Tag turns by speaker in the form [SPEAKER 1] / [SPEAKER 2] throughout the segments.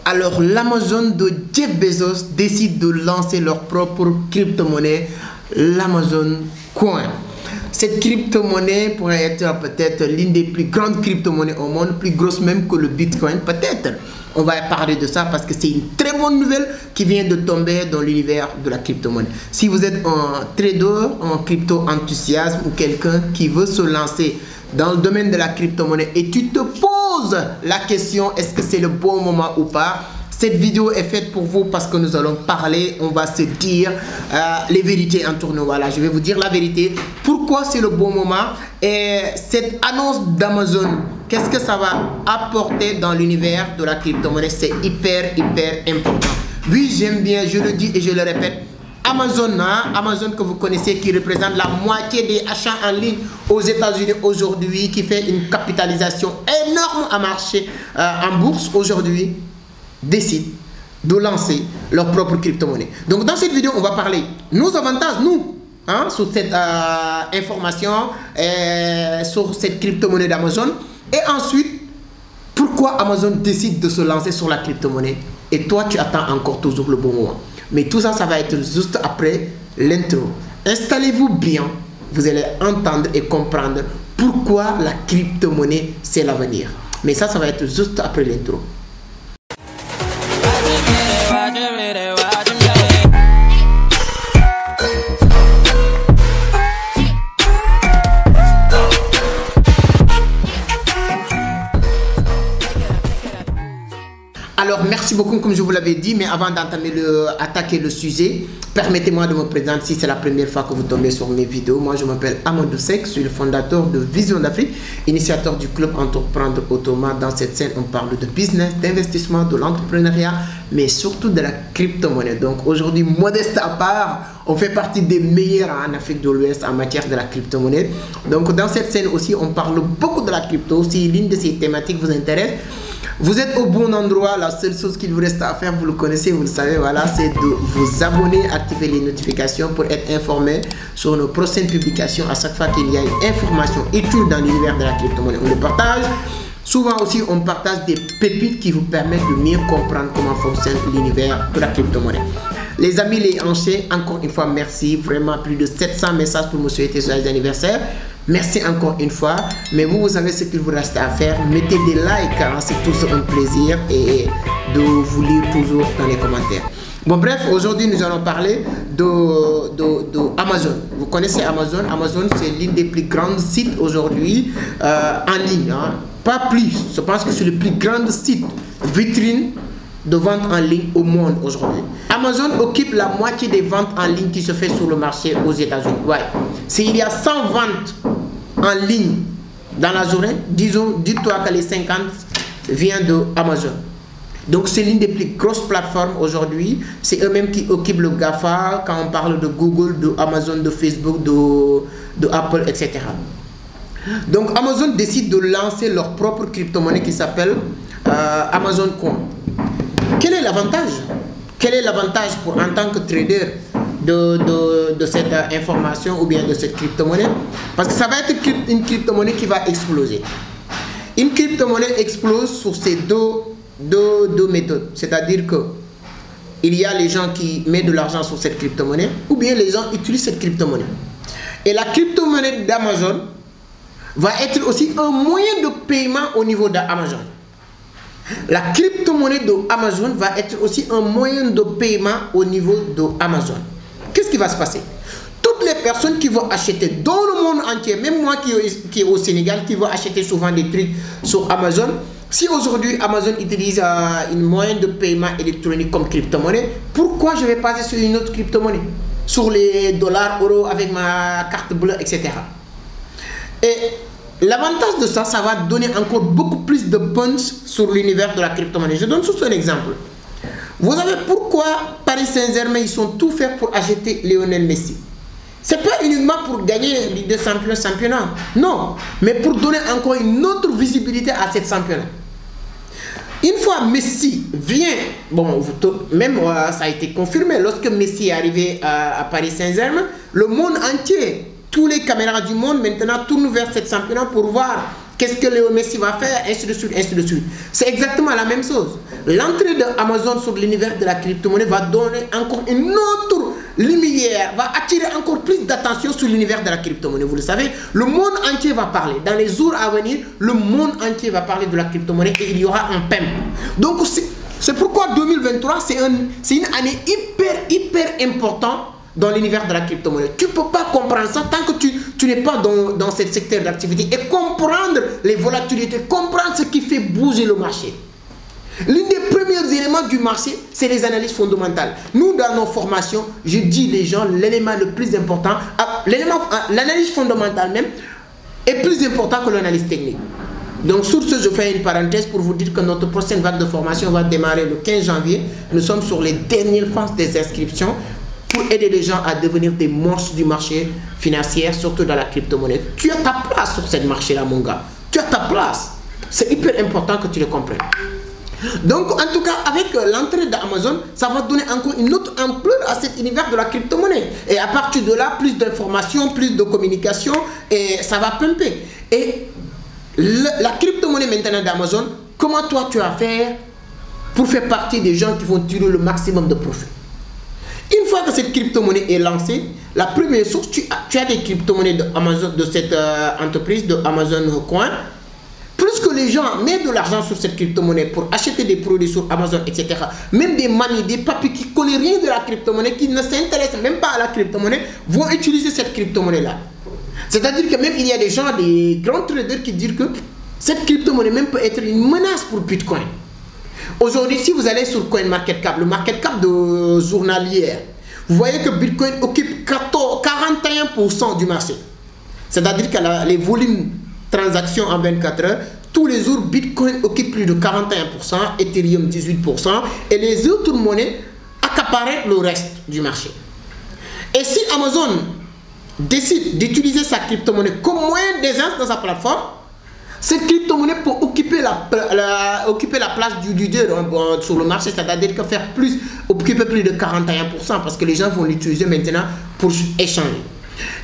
[SPEAKER 1] Alors, l'Amazon de Jeff Bezos décide de lancer leur propre crypto-monnaie, l'Amazon Coin. Cette crypto-monnaie pourrait être peut-être l'une des plus grandes crypto-monnaies au monde, plus grosse même que le Bitcoin, peut-être. On va parler de ça parce que c'est une très bonne nouvelle qui vient de tomber dans l'univers de la crypto-monnaie. Si vous êtes un trader, un crypto-enthousiaste ou quelqu'un qui veut se lancer dans le domaine de la crypto-monnaie et tu te poses la question, est-ce que c'est le bon moment ou pas? Cette vidéo est faite pour vous parce que nous allons parler, on va se dire les vérités en tournoi. Voilà, je vais vous dire la vérité. Pourquoi c'est le bon moment? Et cette annonce d'Amazon, qu'est-ce que ça va apporter dans l'univers de la crypto-monnaie? C'est hyper important. Oui, j'aime bien, je le dis et je le répète. Amazon, Amazon que vous connaissez, qui représente la moitié des achats en ligne aux États-Unis aujourd'hui, qui fait une capitalisation énorme à marché en bourse aujourd'hui, décide de lancer leur propre crypto-monnaie. Donc dans cette vidéo, on va parler nos avantages, nous, sur cette information, sur cette crypto-monnaie d'Amazon. Et ensuite, pourquoi Amazon décide de se lancer sur la crypto-monnaie. Et toi, tu attends encore toujours le bon moment. Mais tout ça, ça va être juste après l'intro. Installez-vous bien, vous allez entendre et comprendre pourquoi la crypto-monnaie, c'est l'avenir. Mais ça va être juste après l'intro. Alors, merci beaucoup, comme je vous l'avais dit, mais avant d'attaquer le sujet, permettez-moi de me présenter si c'est la première fois que vous tombez sur mes vidéos. Moi, je m'appelle Amadou Seck, je suis le fondateur de Vision d'Afrique, initiateur du club Entreprendre Autrement. Dans cette scène, on parle de business, d'investissement, de l'entrepreneuriat, mais surtout de la crypto-monnaie. Donc, aujourd'hui, modeste à part, on fait partie des meilleurs en Afrique de l'Ouest en matière de la crypto-monnaie. Donc, dans cette scène aussi, on parle beaucoup de la crypto. Si l'une de ces thématiques vous intéresse, vous êtes au bon endroit. La seule chose qu'il vous reste à faire, vous le connaissez, vous le savez, voilà, c'est de vous abonner, activer les notifications pour être informé sur nos prochaines publications. À chaque fois qu'il y a une information utile dans l'univers de la crypto-monnaie, on le partage. Souvent aussi, on partage des pépites qui vous permettent de mieux comprendre comment fonctionne l'univers de la crypto-monnaie. Les amis, les hanchés, encore une fois, merci. Vraiment, plus de 700 messages pour me souhaiter joyeux anniversaire. Merci encore une fois. Mais vous savez ce qu'il vous reste à faire. Mettez des likes, c'est toujours un plaisir. Et de vous lire toujours dans les commentaires. Bon, bref, aujourd'hui, nous allons parler de Amazon. Vous connaissez Amazon? Amazon, c'est l'une des plus grands sites aujourd'hui en ligne. Pas plus. Je pense que c'est le plus grand site vitrine de vente en ligne au monde aujourd'hui. Amazon occupe la moitié des ventes en ligne qui se fait sur le marché aux États-Unis. Ouais. S'il y a 100 ventes en ligne dans la journée, disons, dis-toi que les 50 viennent de Amazon. Donc c'est l'une des plus grosses plateformes aujourd'hui. C'est eux-mêmes qui occupent le GAFA quand on parle de Google, de Amazon, de Facebook, de Apple, etc. Donc Amazon décide de lancer leur propre crypto-monnaie qui s'appelle Amazon Coin. Quel est l'avantage? Quel est l'avantage pour en tant que trader de cette information ou bien de cette crypto-monnaie? Parce que ça va être une crypto-monnaie qui va exploser. Une crypto-monnaie explose sur ces deux méthodes. C'est-à-dire que il y a les gens qui mettent de l'argent sur cette crypto-monnaie ou bien les gens utilisent cette crypto-monnaie. Et la crypto-monnaie d'Amazon va être aussi un moyen de paiement au niveau d'Amazon. La crypto-monnaie d'Amazon va être aussi un moyen de paiement au niveau d'Amazon. Qu'est-ce qui va se passer? Toutes les personnes qui vont acheter dans le monde entier, même moi qui est au Sénégal, qui vont acheter souvent des trucs sur Amazon, si aujourd'hui Amazon utilise une moyen de paiement électronique comme crypto-monnaie, pourquoi je vais passer sur une autre crypto-monnaie? Sur les dollars, euros, avec ma carte bleue, etc. Et l'avantage de ça, ça va donner encore beaucoup plus de punch sur l'univers de la crypto-monnaie. Je donne juste un exemple. Vous savez pourquoi Paris Saint-Germain, ils sont tout faits pour acheter Lionel Messi? Ce n'est pas uniquement pour gagner Ligue des Champions, championnat. Non, mais pour donner encore une autre visibilité à cette championnat. Une fois Messi vient, bon, même ça a été confirmé, lorsque Messi est arrivé à Paris Saint-Germain, le monde entier, tous les caméras du monde maintenant tournent vers cette championnat pour voir qu'est-ce que Léo Messi va faire, ainsi de suite, ainsi de suite. C'est exactement la même chose. L'entrée d'Amazon sur l'univers de la crypto-monnaie va donner encore une autre lumière, va attirer encore plus d'attention sur l'univers de la crypto-monnaie. Vous le savez, le monde entier va parler. Dans les jours à venir, le monde entier va parler de la crypto-monnaie et il y aura un PEM. Donc, c'est pourquoi 2023, c'est une année hyper importante dans l'univers de la crypto-monnaie. Tu ne peux pas comprendre ça tant que tu n'es pas dans ce secteur d'activité et comprendre les volatilités, comprendre ce qui fait bouger le marché. L'un des premiers éléments du marché, c'est les analyses fondamentales. Nous, dans nos formations, je dis les gens, l'élément le plus important, l'analyse fondamentale même, est plus important que l'analyse technique. Donc sur ce, je fais une parenthèse pour vous dire que notre prochaine vague de formation va démarrer le 15 janvier. Nous sommes sur les dernières phases des inscriptions pour aider les gens à devenir des monstres du marché financier, surtout dans la crypto-monnaie. Tu as ta place sur ce marché-là, mon gars. Tu as ta place. C'est hyper important que tu le comprennes. Donc, en tout cas, avec l'entrée d'Amazon, ça va donner encore une autre ampleur à cet univers de la crypto-monnaie. Et à partir de là, plus d'informations, plus de communication, et ça va pumper. Et la crypto-monnaie maintenant d'Amazon, comment toi tu vas faire pour faire partie des gens qui vont tirer le maximum de profit? Une fois que cette crypto-monnaie est lancée, la première source, tu as des crypto-monnaies de cette entreprise, de Amazon Coin. Plus que les gens mettent de l'argent sur cette crypto-monnaie pour acheter des produits sur Amazon, etc. Même des mamies, des papis qui ne connaissent rien de la crypto-monnaie, qui ne s'intéressent même pas à la crypto-monnaie, vont utiliser cette crypto-monnaie-là. C'est-à-dire que même il y a des gens, des grands traders qui disent que cette crypto-monnaie même peut être une menace pour Bitcoin. Aujourd'hui, si vous allez sur CoinMarketCap, le market cap de journalière, vous voyez que Bitcoin occupe 41% du marché. C'est-à-dire que les volumes transactions en 24 heures, tous les jours, Bitcoin occupe plus de 41%, Ethereum 18%, et les autres monnaies accaparent le reste du marché. Et si Amazon décide d'utiliser sa crypto-monnaie comme moyen d'aisance dans sa plateforme, cette crypto-monnaie peut occuper la place du leader sur le marché, c'est-à-dire que occuper plus de 41%, parce que les gens vont l'utiliser maintenant pour échanger.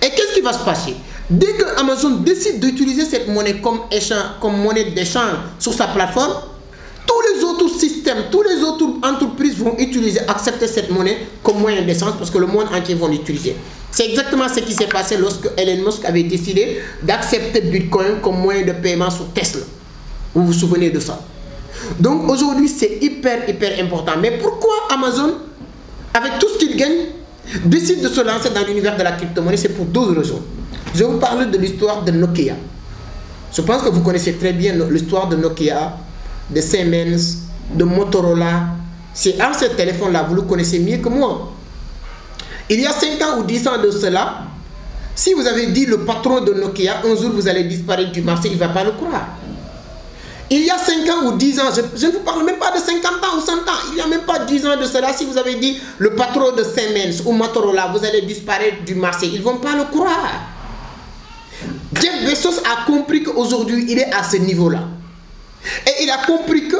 [SPEAKER 1] Et qu'est-ce qui va se passer? Dès que Amazon décide d'utiliser cette monnaie comme monnaie d'échange sur sa plateforme, tous les autres systèmes, toutes les autres entreprises vont accepter cette monnaie comme moyen d'échange parce que le monde entier va l'utiliser. C'est exactement ce qui s'est passé lorsque Elon Musk avait décidé d'accepter Bitcoin comme moyen de paiement sur Tesla. Vous vous souvenez de ça? Donc aujourd'hui, c'est hyper important. Mais pourquoi Amazon, avec tout ce qu'il gagne, décide de se lancer dans l'univers de la crypto-monnaie? C'est pour deux raisons. Je vais vous parler de l'histoire de Nokia. Je pense que vous connaissez très bien l'histoire de Nokia, de Siemens, de Motorola. C'est un de ces téléphones-là, vous le connaissez mieux que moi. Il y a 5 ans ou 10 ans de cela, si vous avez dit le patron de Nokia, un jour vous allez disparaître du marché, il ne va pas le croire. Il y a 5 ans ou 10 ans, je ne vous parle même pas de 50 ans ou 100 ans, il n'y a même pas 10 ans de cela, si vous avez dit le patron de Siemens ou Motorola, vous allez disparaître du marché, ils ne vont pas le croire. Jeff Bezos a compris qu'aujourd'hui, il est à ce niveau-là. Et il a compris que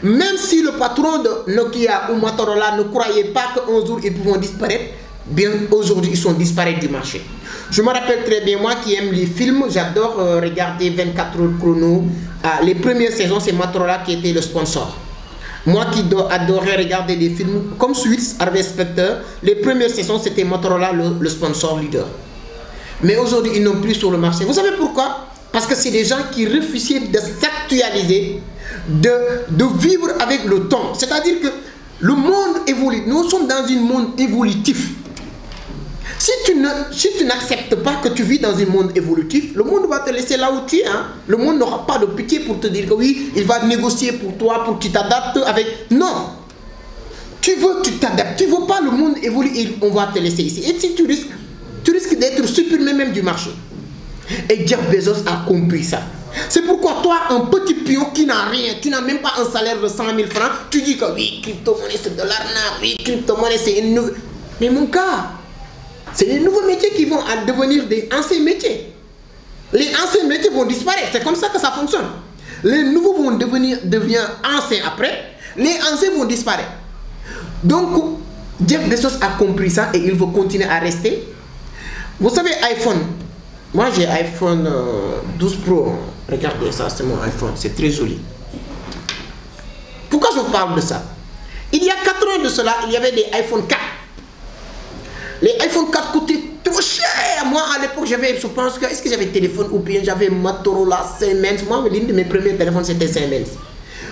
[SPEAKER 1] même si le patron de Nokia ou Motorola ne croyait pas qu'un jour ils pourront disparaître, bien aujourd'hui ils sont disparus du marché. Je me rappelle très bien, moi qui aime les films, j'adore regarder 24 heures chrono. Les premières saisons, c'est Motorola qui était le sponsor. Moi qui adorais regarder des films comme Suits, Harvey Specter, les premières saisons c'était Motorola le sponsor leader. Mais aujourd'hui ils n'ont plus sur le marché. Vous savez pourquoi? Parce que c'est des gens qui refusaient de s'actualiser, de vivre avec le temps. C'est-à-dire que le monde évolue. Nous sommes dans un monde évolutif. Si tu n'acceptes pas que tu vis dans un monde évolutif, le monde va te laisser là où tu es. Hein? Le monde n'aura pas de pitié pour te dire que oui, il va négocier pour toi, pour que tu t'adaptes avec... Non. Tu veux, tu t'adaptes. Tu ne veux pas le monde évoluer et on va te laisser ici. Et si tu risques d'être supprimé même du marché. Et Jeff Bezos a compris ça. C'est pourquoi toi, un petit pion qui n'a rien, tu n'as même pas un salaire de 100 000 francs, tu dis que oui, crypto-monnaie c'est de l'arnaque, oui, crypto-monnaie c'est une nouvelle... Mais mon gars, c'est les nouveaux métiers qui vont devenir des anciens métiers. Les anciens métiers vont disparaître, c'est comme ça que ça fonctionne. Les nouveaux vont devenir anciens après, les anciens vont disparaître. Donc, Jeff Bezos a compris ça et il veut continuer à rester. Vous savez, iPhone, moi j'ai iPhone 12 Pro, Regardez ça, c'est mon iPhone, c'est très joli. Pourquoi je vous parle de ça? Il y a 4 ans de cela, il y avait des iPhone 4. Les iPhone 4 coûtaient trop cher. Moi, à l'époque, j'avais, je pense que, est-ce que j'avais téléphone ou bien j'avais Motorola Siemens. Moi, l'une de mes premiers téléphones, c'était Siemens.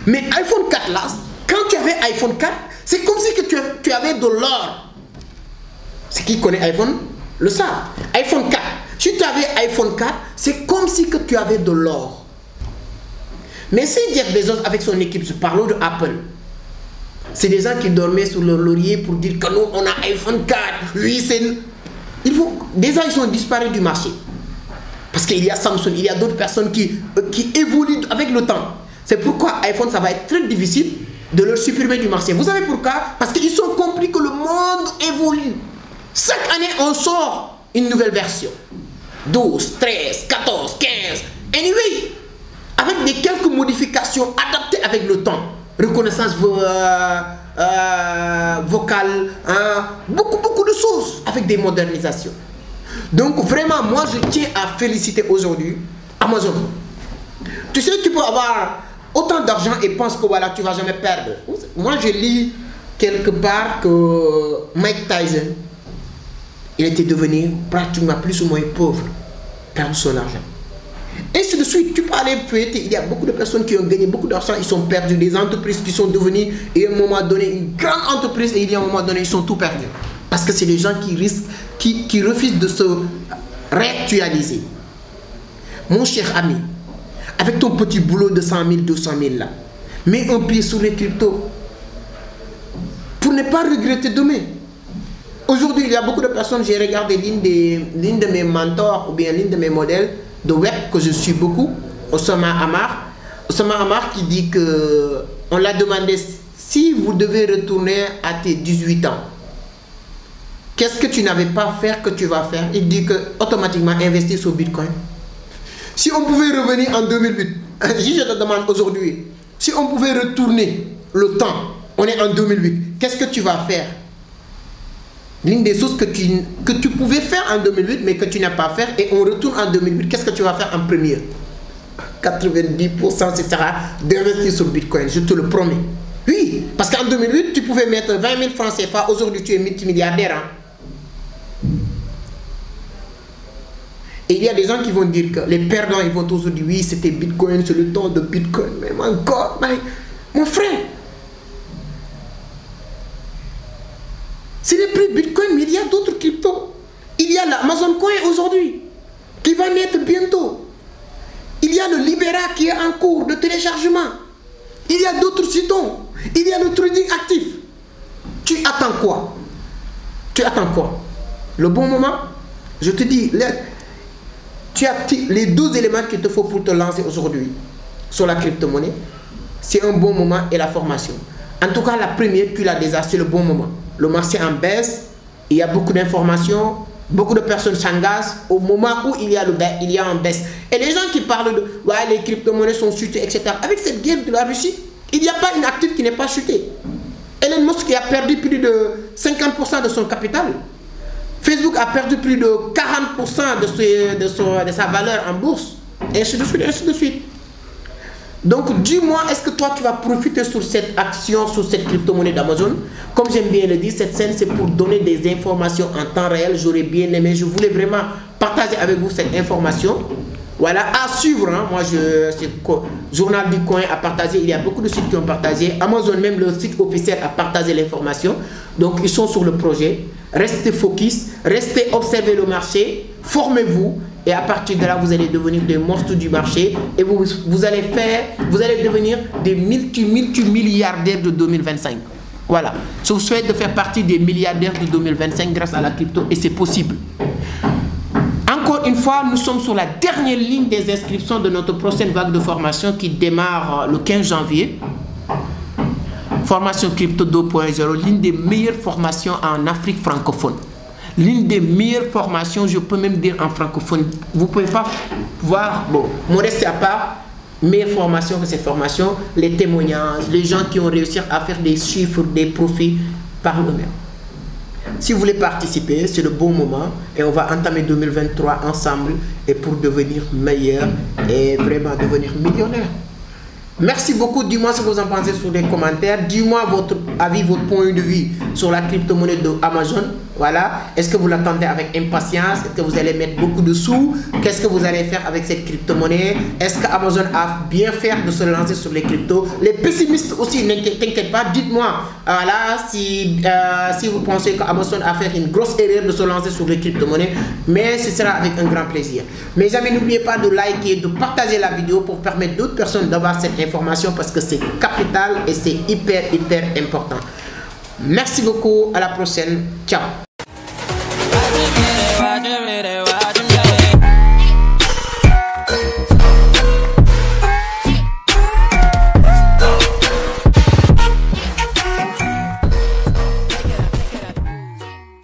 [SPEAKER 1] Mais iPhone 4 là, quand tu avais iPhone 4, c'est comme si que tu avais de l'or. Ce qui connaît iPhone le savent. iPhone 4. Si tu avais iPhone 4, c'est comme si que tu avais de l'or. Mais si Jeff Bezos avec son équipe, je parle de Apple, c'est des gens qui dormaient sur leur laurier pour dire que nous, on a iPhone 4. Oui, c'est... Déjà, ils sont disparus du marché. Parce qu'il y a Samsung, il y a d'autres personnes qui évoluent avec le temps. C'est pourquoi iPhone, ça va être très difficile de leur supprimer du marché. Vous savez pourquoi? Parce qu'ils ont compris que le monde évolue. Chaque année, on sort une nouvelle version. 12, 13, 14, 15. Anyway, avec des quelques modifications adaptées avec le temps. Reconnaissance vocale, beaucoup de choses avec des modernisations. Donc vraiment, moi je tiens à féliciter aujourd'hui Amazon. Tu sais, tu peux avoir autant d'argent et penses que voilà, tu ne vas jamais perdre. Moi je lis quelque part que Mike Tyson, il était devenu pratiquement plus ou moins pauvre, perdre son argent. Ainsi de suite, tu peux aller feuilleter, il y a beaucoup de personnes qui ont gagné beaucoup d'argent, ils sont perdus, des entreprises qui sont devenues, et à un moment donné, une grande entreprise, et il y a un moment donné, ils sont tout perdus. Parce que c'est des gens qui risquent, qui refusent de se réactualiser. Mon cher ami, avec ton petit boulot de 100 000, 200 000 là, mets un pied sur les cryptos, pour ne pas regretter demain. Aujourd'hui, il y a beaucoup de personnes, j'ai regardé l'une de mes mentors, ou bien l'une de mes modèles, de web que je suis beaucoup, Oussama Amar. Oussama Amar qui dit que on l'a demandé si vous devez retourner à tes 18 ans, qu'est-ce que tu n'avais pas faire que tu vas faire? Il dit que automatiquement investir sur Bitcoin. Si on pouvait revenir en 2008, si je te demande aujourd'hui, si on pouvait retourner le temps, on est en 2008, qu'est-ce que tu vas faire? L'une des choses que tu pouvais faire en 2008 mais que tu n'as pas fait, et on retourne en 2008, qu'est-ce que tu vas faire en premier? 90% ce sera d'investir sur Bitcoin, je te le promets. Oui, parce qu'en 2008 tu pouvais mettre 20 000 francs CFA, aujourd'hui tu es multimilliardaire. Hein? Et il y a des gens qui vont dire que les perdants, ils vont toujours dire oui, c'était Bitcoin, c'est le temps de Bitcoin. Mais mon frère, ce n'est plus Bitcoin, mais il y a d'autres cryptos. Il y a l'Amazon Coin aujourd'hui, qui va naître bientôt. Il y a le Libera qui est en cours de téléchargement. Il y a d'autres citons. Il y a le trading actif. Tu attends quoi? Tu attends quoi? Le bon moment? Je te dis, tu as les 12 éléments qu'il te faut pour te lancer aujourd'hui sur la crypto-monnaie. C'est un bon moment et la formation. En tout cas, la première, tu l'as déjà, c'est le bon moment. Le marché en baisse, il y a beaucoup d'informations, beaucoup de personnes s'engagent au moment où il y a un baisse. Et les gens qui parlent de ouais, les crypto-monnaies sont chutées, etc. Avec cette guerre de la Russie, il n'y a pas une active qui n'est pas chutée. Elon Musk qui a perdu plus de 50% de son capital. Facebook a perdu plus de 40% de sa valeur en bourse. Et ainsi de suite, ainsi de suite. Donc, dis-moi, est-ce que toi, tu vas profiter sur cette action, sur cette crypto-monnaie d'Amazon? Comme j'aime bien le dire, cette scène, c'est pour donner des informations en temps réel. J'aurais bien aimé, je voulais vraiment partager avec vous cette information. Voilà, à suivre. Hein. Moi, Journal du Coin a partagé, il y a beaucoup de sites qui ont partagé. Amazon, même le site officiel, a partagé l'information. Donc, ils sont sur le projet. Restez focus, restez observer le marché, formez-vous. Et à partir de là, vous allez devenir des monstres du marché et vous allez devenir des multimilliardaires de 2025. Voilà. Je vous souhaite de faire partie des milliardaires de 2025 grâce à la crypto et c'est possible. Encore une fois, nous sommes sur la dernière ligne des inscriptions de notre prochaine vague de formation qui démarre le 15 janvier. Formation Crypto 2.0, l'une des meilleures formations en Afrique francophone. L'une des meilleures formations, je peux même dire en francophone. Vous ne pouvez pas voir, bon, modeste à part, meilleure formation que cette formation, les témoignages, les gens qui ont réussi à faire des chiffres, des profits par eux-mêmes. Si vous voulez participer, c'est le bon moment et on va entamer 2023 ensemble et pour devenir meilleur et vraiment devenir millionnaire. Merci beaucoup. Dis-moi ce que vous en pensez sur les commentaires. Dis-moi votre avis, votre point de vue sur la crypto-monnaie de Amazon. Voilà. Est-ce que vous l'attendez avec impatience? Est-ce que vous allez mettre beaucoup de sous? Qu'est-ce que vous allez faire avec cette crypto-monnaie? Est-ce que Amazon a bien fait de se lancer sur les cryptos? Les pessimistes aussi, ne t'inquiète pas. Dites-moi voilà, si vous pensez qu'Amazon a fait une grosse erreur de se lancer sur les crypto-monnaies. Mais ce sera avec un grand plaisir. Mes amis, n'oubliez pas de liker, de partager la vidéo pour permettre d'autres personnes d'avoir cette information parce que c'est capital et c'est hyper important. Merci beaucoup. À la prochaine. Ciao.